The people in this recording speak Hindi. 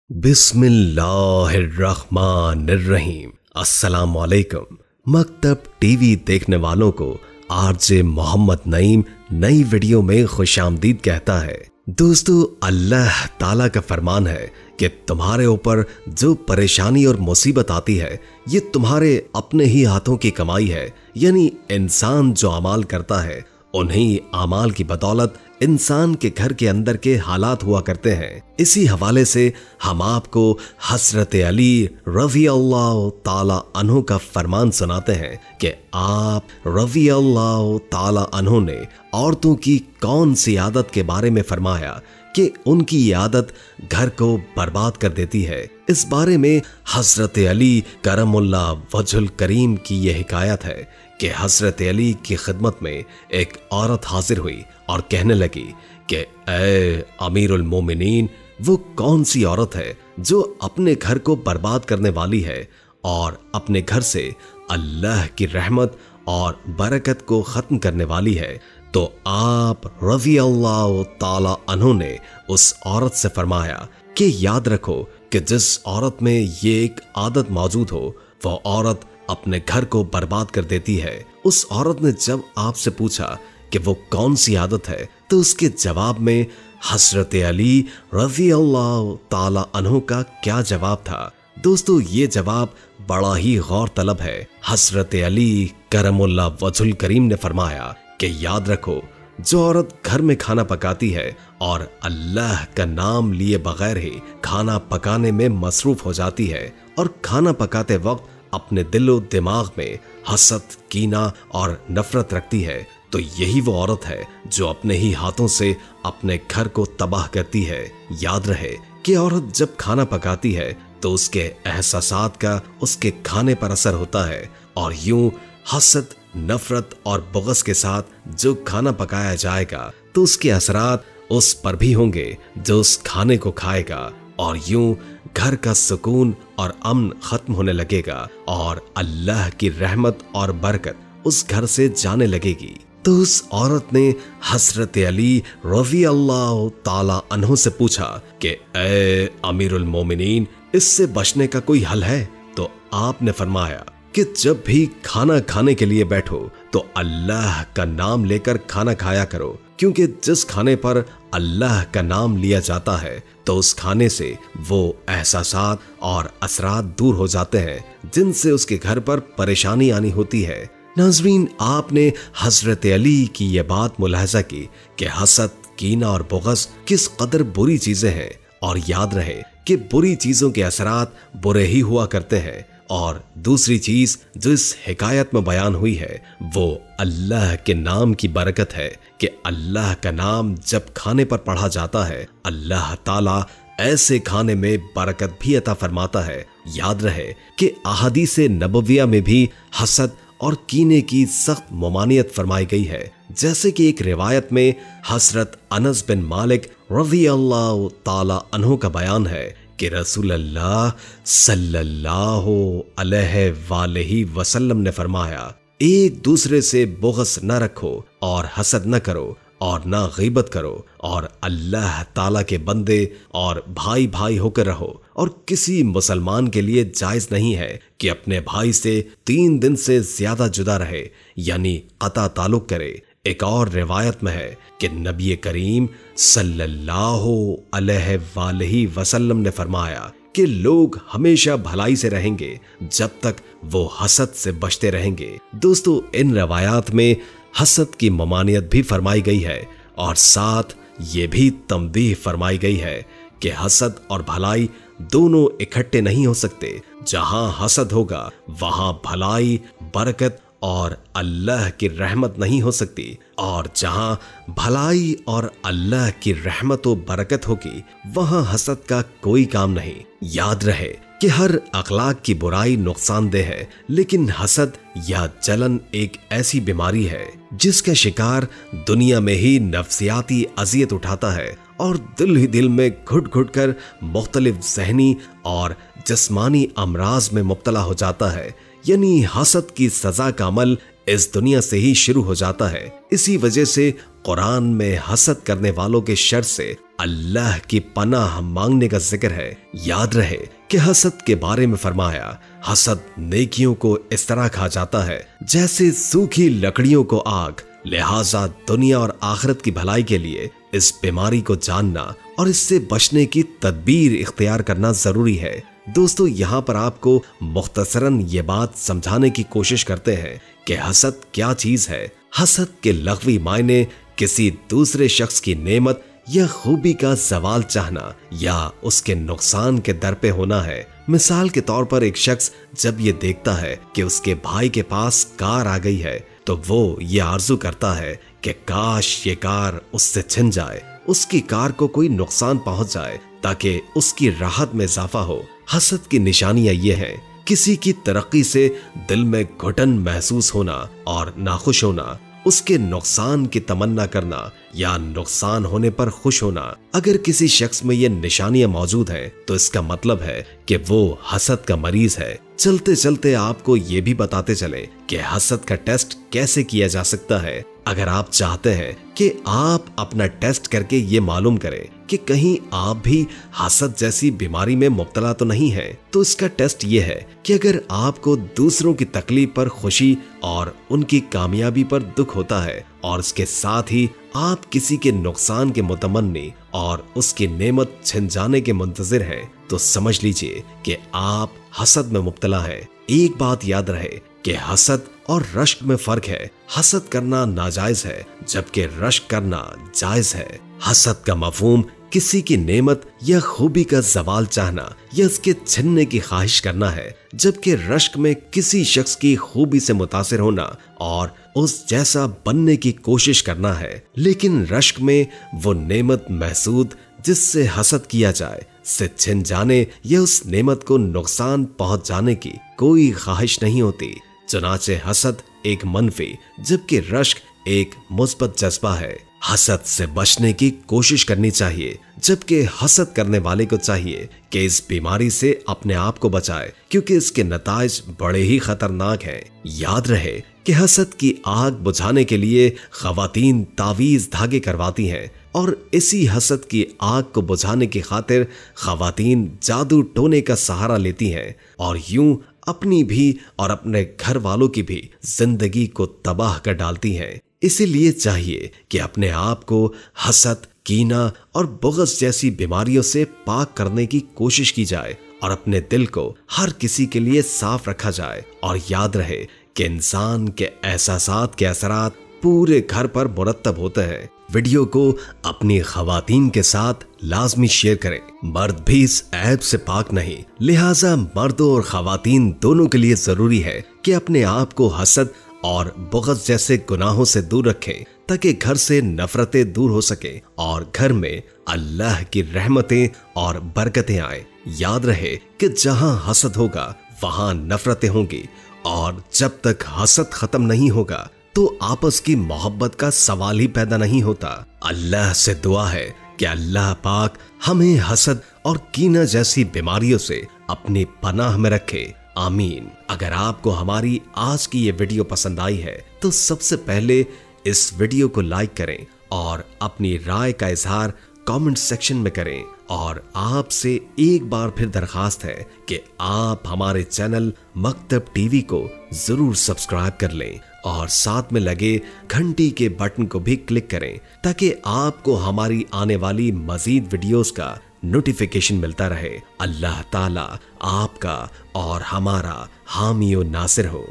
बिस्मिल्लाहिर्रहमानिर्रहीम। अस्सलामुअलैकुम। मकतब टीवी देखने वालों को आरजे मोहम्मद नईम नई वीडियो में खुशामदीद कहता है। दोस्तों, अल्लाह ताला का फरमान है कि तुम्हारे ऊपर जो परेशानी और मुसीबत आती है ये तुम्हारे अपने ही हाथों की कमाई है। यानी इंसान जो अमाल करता है उन्हीं अमाल की बदौलत इंसान के घर के अंदर के हालात हुआ करते हैं। इसी हवाले से हम आपको हजरत अली रज़ी अल्लाह ताला अन्हु का फरमान सुनाते हैं कि आप रज़ी अल्लाह ताला अन्हु ने औरतों की कौन सी आदत के बारे में फरमाया कि उनकी ये आदत घर को बर्बाद कर देती है। इस बारे में हजरत अली करमुल्लाह वजहुल करीम की यह हिकायत है कि हजरत अली की खिदमत में एक औरत हाजिर हुई और कहने लगी कि ए अमीरुल मोमिनीन, वो कौन सी औरत है जो अपने घर को बर्बाद करने वाली है और अपने घर से अल्लाह की रहमत और बरकत को खत्म करने वाली है। तो आप रज़ी अल्लाह ताला अन्हु ने उस औरत से फरमाया कि याद रखो कि जिस औरत में ये एक आदत मौजूद हो वो औरत अपने घर को बर्बाद कर देती है। उस औरत ने जब आपसे पूछा कि वो कौन सी आदत है तो उसके जवाब में हजरत अली रज़ी अल्लाह ताला अन्हु का क्या जवाब था। दोस्तों, ये जवाब बड़ा ही गौर तलब है। हजरत अली करमुल्लाह वजहुल करीम ने फरमाया कि याद रखो, जो औरत घर में खाना पकाती है और अल्लाह का नाम लिए बगैर ही खाना पकाने में मसरूफ हो जाती है और खाना पकाते वक्त अपने दिलो दिमाग में हसद, कीना और नफरत रखती है, तो यही वो औरत है जो अपने ही हाथों से अपने घर को तबाह करती है। याद रहे कि औरत जब खाना पकाती है तो उसके एहसासात का उसके खाने पर असर होता है और यूं हसद, नफरत और बुग़्ज़ के साथ जो खाना पकाया जाएगा तो उसके असरात उस पर भी होंगे जो उस खाने को खाएगा और यूं घर का सुकून और अमन खत्म होने लगेगा और अल्लाह की रहमत और बरकत उस घर से जाने लगेगी। तो उस औरत ने हजरत अली रज़ी अल्लाह ताला अन्हु से पूछा कि ए अमीरुल मोमिनीन, इससे बचने का कोई हल है? तो आपने फरमाया कि जब भी खाना खाने के लिए बैठो तो अल्लाह का नाम लेकर खाना खाया करो, क्योंकि जिस खाने पर अल्लाह का नाम लिया जाता है तो उस खाने से वो एहसासात और असरात दूर हो जाते हैं जिनसे उसके घर पर परेशानी आनी होती है। नाज़रीन, आपने हजरत अली की यह बात मुलाहजा की कि हसद, कीना और बुग़्ज़ किस कदर बुरी चीजें हैं और याद रहे कि बुरी चीजों के असरात बुरे ही हुआ करते हैं। और दूसरी चीज जो इस हिकायत में बयान हुई है वो अल्लाह के नाम की बरकत है कि अल्लाह का नाम जब खाने पर पढ़ा जाता है अल्लाह ताला ऐसे खाने में बरकत भी अता फरमाता है। याद रहे कि अहादीसे नबविया में भी हसद और कीने की सख्त ममानियत फरमाई गई है। जैसे कि एक रिवायत में हजरत अनस बिन मालिक रज़ी अल्लाह ताला अन्हु का बयान है कि रसूलुल्लाह सल्लल्लाहु अलैहि वसल्लम ने फरमाया, एक दूसरे से बुग़्ज़ न रखो और हसद न करो और ना गीबत करो और अल्लाह ताला के बंदे और भाई भाई होकर रहो। और किसी मुसलमान के लिए जायज नहीं है कि अपने भाई से 3 दिन से ज्यादा जुदा रहे, यानी क़ता ताल्लुक़ करे। एक और रिवायत में है कि नबी करीम सल्लल्लाहु अलैहि वसल्लम ने फरमाया कि लोग हमेशा भलाई से रहेंगे जब तक वो हसद से बचते रहेंगे। दोस्तों, इन रवायात में हसद की ममानियत भी फरमाई गई है और साथ ये भी तंबीह फरमाई गई है कि हसद और भलाई दोनों इकट्ठे नहीं हो सकते। जहां हसद होगा वहां भलाई, बरकत और अल्लाह की रहमत नहीं हो सकती, और जहां भलाई और अल्लाह की रहमत व बरकत होगी वहां हसद का कोई काम नहीं। याद रहे कि हर अखलाक की बुराई नुकसानदेह है, लेकिन हसद या जलन एक ऐसी बीमारी है जिसका शिकार दुनिया में ही नफ्सियाती अजियत उठाता है और दिल ही दिल में घुट घुट कर मुख्तलिफ ज़हनी और जिस्मानी अमराज में मुब्तला हो जाता है। यानी हसद की सजा का अमल इस दुनिया से ही शुरू हो जाता है। इसी वजह से कुरान में हसद करने वालों के शर से अल्लाह की पनाह मांगने का जिक्र है। याद रहे कि हसद के बारे में फरमाया, हसद नेकियों को इस तरह खा जाता है जैसे सूखी लकड़ियों को आग। लिहाजा दुनिया और आखिरत की भलाई के लिए इस बीमारी को जानना और इससे बचने की तदबीर इख्तियार करना जरूरी है। दोस्तों, यहाँ पर आपको मुख्तसरन ये बात समझाने की कोशिश करते हैं कि हसद क्या चीज है। हसद के लग़वी मायने किसी दूसरे शख्स की नेमत या खूबी का जवाल चाहना या उसके नुकसान के दर पे होना है। मिसाल के तौर पर एक शख्स जब ये देखता है कि उसके भाई के पास कार आ गई है तो वो ये आरजू करता है कि काश ये कार उससे छिन जाए, उसकी कार को कोई नुकसान पहुंच जाए ताकि उसकी राहत में इजाफा हो। हसद की निशानियां ये हैं, किसी की तरक्की से दिल में घुटन महसूस होना और नाखुश होना, उसके नुकसान की तमन्ना करना या नुकसान होने पर खुश होना। अगर किसी शख्स में ये निशानियां मौजूद हैं तो इसका मतलब है कि वो हसद का मरीज है। चलते चलते आपको ये भी बताते चलें कि हसद का टेस्ट कैसे किया जा सकता है। अगर आप चाहते हैं कि आप अपना टेस्ट करके ये मालूम करें कि कहीं आप भी हसद जैसी बीमारी में मुब्तला तो नहीं है, तो इसका टेस्ट ये है कि अगर आपको दूसरों की तकलीफ पर खुशी और उनकी कामयाबी पर दुख होता है और इसके साथ ही आप किसी के नुकसान के मुतमन्नी और उसकी नेमत छिन जाने के मुंतजिर हैं, तो समझ लीजिए कि आप हसद में मुब्तला हैं। एक बात याद रहे कि हसद और रश्क में फर्क है। हसद करना नाजायज है जबकि रश्क करना जायज है। हसद का मफहूम किसी की नेमत या खूबी का जवाल चाहना या उसके छिनने की ख्वाहिश करना है, जबकि रश्क में किसी शख्स की खूबी से मुतासिर होना और उस जैसा बनने की कोशिश करना है। लेकिन रश्क में वो नेमत महसूद जिससे हसद किया जाए से छिन जाने या उस नेमत को नुकसान पहुंच जाने की कोई ख्वाहिश नहीं होती। चुनाचे हसद एक मनफी जबकि रश्क एक मुस्बत जज्बा है। हसद से बचने की कोशिश करनी चाहिए, जबकि हसद करने वाले को चाहिए कि इस बीमारी से अपने आप को बचाए, क्योंकि इसके नताइज बड़े ही खतरनाक हैं। याद रहे कि हसद की आग बुझाने के लिए खवातीन तावीज धागे करवाती हैं और इसी हसद की आग को बुझाने की खातिर खवातीन जादू टोने का सहारा लेती हैं और यूं अपनी भी और अपने घर वालों की भी जिंदगी को तबाह कर डालती हैं। इसीलिए चाहिए कि अपने आप को हसद, कीना और बुग़्ज़ जैसी बीमारियों से पाक करने की कोशिश की जाए और अपने दिल को हर किसी के लिए साफ रखा जाए। और याद रहे कि इंसान के एहसासात के असरात पूरे घर पर मुरत्तब होते हैं। वीडियो को अपनी खवातीन के साथ लाजमी शेयर करें। मर्द भी इस ऐब से पाक नहीं, लिहाजा मर्दों और खवातीन दोनों के लिए जरूरी है कि अपने आप को हसद और बुग़्ज़ जैसे गुनाहों से दूर रखें, ताकि घर से नफरतें दूर हो सके और घर में अल्लाह की रहमतें और बरकतें आए। याद रहे कि जहां हसद होगा वहां नफरतें होंगी और जब तक हसद खत्म नहीं होगा तो आपस की मोहब्बत का सवाल ही पैदा नहीं होता। अल्लाह से दुआ है कि अल्लाह पाक हमें हसद और कीना जैसी बीमारियों से अपनी पनाह में रखे। आमीन। अगर आपको हमारी आज की ये वीडियो पसंद आई है तो सबसे पहले इस वीडियो को लाइक करें और अपनी राय का इजहार कमेंट सेक्शन में करें। और आपसे एक बार फिर दरखास्त है कि आप हमारे चैनल मकतब टीवी को जरूर सब्सक्राइब कर लें और साथ में लगे घंटी के बटन को भी क्लिक करें, ताकि आपको हमारी आने वाली मजीद वीडियोस का नोटिफिकेशन मिलता रहे। अल्लाह ताला आपका और हमारा हामी और नासिर हो।